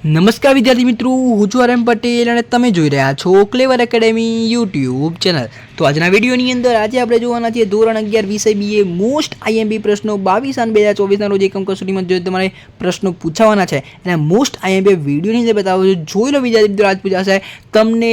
નમસ્કાર વિદ્યાર્થી મિત્રો, હું છું આર એમ પટેલ અને તમે જોઈ રહ્યા છો ક્લેવર એકેડેમી યુટ્યુબ ચેનલ। તો આજના વિડીયોની અંદર આજે આપણે જોવાના છીએ ધોરણ 11 વિષય બીએ મોસ્ટ આઈએમપી પ્રશ્નો 22 અને 2024ના રોજ એકમ કસોટીમાં જો તમારે પ્રશ્નો પૂછાવાના છે એના મોસ્ટ આઈએમપી વિડીયોની અંદર બતાવો છો। જોઈ લો વિદ્યાર્થી મિત્રો, આજ પૂછાશે તમને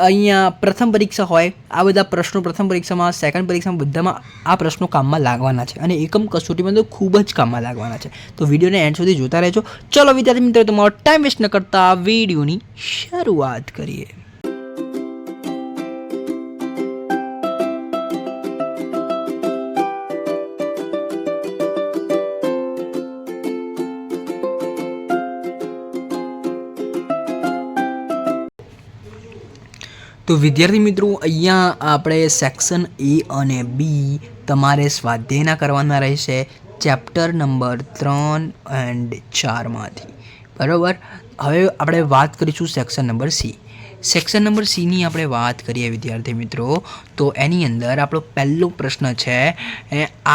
અહીંયા પ્રથમ પરીક્ષા હોય આ બધા પ્રશ્નો પ્રથમ પરીક્ષામાં, સેકન્ડ પરીક્ષામાં બધામાં આ પ્રશ્નો કામમાં લાગવાના છે અને એકમ કસોટીમાં તો ખૂબ જ કામમાં લાગવાના છે। તો વિડીયોને એન્ડ સુધી જોતા રહેજો। ચલો વિદ્યાર્થી મિત્રો, તમારો ટાઈમ વેસ્ટ ન કરતા વિડીયોની શરૂઆત કરીએ। તો વિદ્યાર્થી મિત્રો, અહીંયા આપણે સેક્શન એ અને બી તમારે સ્વાધ્યાયના કરવાના રહેશે ચેપ્ટર નંબર 3 અને 4માંથી, બરાબર। હવે આપણે વાત કરીશું section number C. Section number સીની આપણે વાત કરીએ વિદ્યાર્થી મિત્રો, તો એની અંદર આપણો પહેલો પ્રશ્ન છે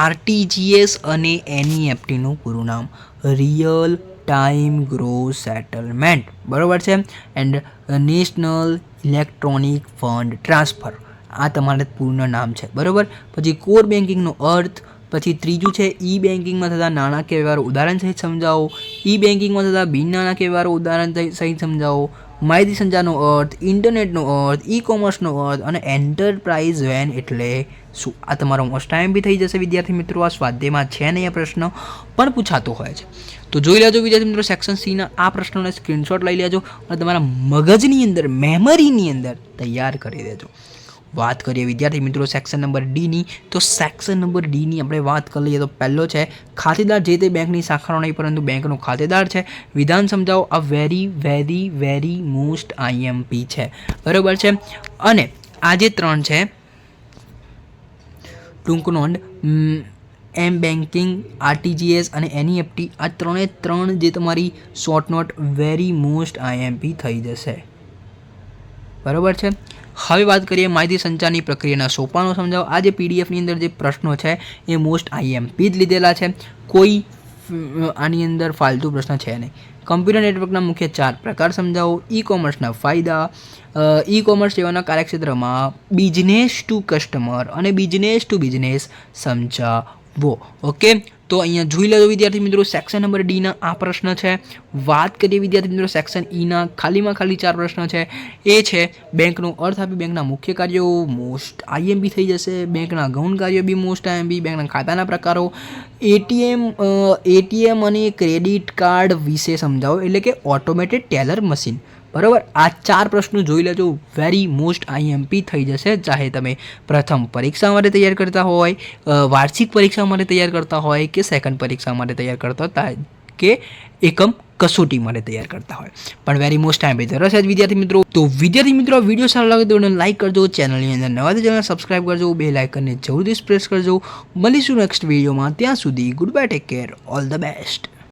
આરટીજીએસ અને એનઈએફટીનું પૂરું નામ રિયલ ટાઈમ ગ્રોસ સેટલમેન્ટ, બરાબર છે। And national electronic fund transfer, આ તમારે પૂર્ણ નામ છે, બરાબર। પછી કોર બેન્કિંગનો અર્થ, પછી ત્રીજું છે ઈ બેન્કિંગમાં થતા નાણાકીય વ્યવહારો ઉદાહરણ સહિત સમજાવો, ઈ બેન્કિંગમાં થતા બિન નાણાકીય વ્યવહારો ઉદાહરણ સહિત સમજાવો, માહિતી સંચારનો અર્થ, ઇન્ટરનેટનો અર્થ, ઈ કોમર્સનો અર્થ અને એન્ટરપ્રાઇઝ વેન એટલે શું। આ તમારો મોસ્ટ ટાઈમ બી થઈ જશે વિદ્યાર્થી મિત્રો, આ સ્વાધ્યાયમાં છે નહીં, આ પ્રશ્ન પણ પૂછાતો હોય છે। તો જોઈ લેજો વિદ્યાર્થી મિત્રો, સેક્શન સીના આ પ્રશ્નોને સ્ક્રીનશોટ લઈ લેજો અને તમારા મગજની અંદર, મેમરીની અંદર તૈયાર કરી દેજો। વાત કરીએ વિદ્યાર્થી મિત્રો સેક્શન નંબર ડીની, તો સેક્શન નંબર ડીની આપણે વાત કરી લઈએ તો પહેલો છે ખાતેદાર જે તે બેંકની શાખાનો નહીં પરંતુ બેંકનો ખાતેદાર છે। વિધાન સમજાવો, આ very very very most IMP છે, બરાબર છે। અને આ જે ત્રણ છે ટૂંક નોંધ, એમ બેન્કિંગ, આરટીજીએસ અને એનઈએફટી, આ ત્રણ જે તમારી short note very most IMP થઈ જશે, બરાબર છે। હવે વાત કરીએ માહિતી સંચારની પ્રક્રિયાના સોપાનો સમજાવો। આ જે પીડીએફની અંદર જે પ્રશ્નો છે એ મોસ્ટ આઈએમપી જ લીધેલા છે, કોઈ આની અંદર ફાલતુ પ્રશ્ન છે નહીં। કમ્પ્યુટર નેટવર્કના મુખ્ય 4 પ્રકાર સમજાવો। ઈ કોમર્સના ફાયદા, ઈ કોમર્સ સેવાના કાર્યક્ષેત્રમાં બિઝનેસ ટુ કસ્ટમર અને બિઝનેસ ટુ બિઝનેસ સમજાવો, ઓકે। તો અહીંયા જોઈ લેજો વિદ્યાર્થી મિત્રો, સેક્શન નંબર ડીના આ પ્રશ્ન છે। વાત કરીએ વિદ્યાર્થી મિત્રો સેક્શન ઈના, ખાલીમાં ખાલી 4 પ્રશ્ન છે, એ છે બેંકનો અર્થ આપી બેંકના મુખ્ય કાર્યો મોસ્ટ આઈએમપી થઈ જશે, બેંકના ગૌણ કાર્યો બી મોસ્ટ આઈએમપી, બેંકના ખાતાના પ્રકારો, એટીએમ અને ક્રેડિટ કાર્ડ વિશે સમજાવો, એટલે કે ઓટોમેટેડ ટેલર મશીન, બરાબર। આ 4 પ્રશ્નો જોઈ લેજો, વેરી મોસ્ટ આઈએમપી થઈ જશે, ચાહે તમે પ્રથમ પરીક્ષા માટે તૈયાર કરતા હોય, વાર્ષિક પરીક્ષા માટે તૈયાર કરતા હોય કે સેકન્ડ પરીક્ષા માટે તૈયાર કરતા હોય કે એકમ કસોટી માટે તૈયાર કરતા હોય, પણ વેરી મોસ્ટ આઈએમપી તો રહેશે જ વિદ્યાર્થી મિત્રો। તો વિદ્યાર્થી મિત્રો, વિડીયો સારો લાગે તો લાઈક કરજો, ચેનલની અંદર નવા ચેનલ સબસ્ક્રાઈબ કરજો, બેલ આઇકનને જરૂરથી પ્રેસ કરજો। મળીશું નેક્સ્ટ વિડીયોમાં, ત્યાં સુધી good bye, take care, all the best.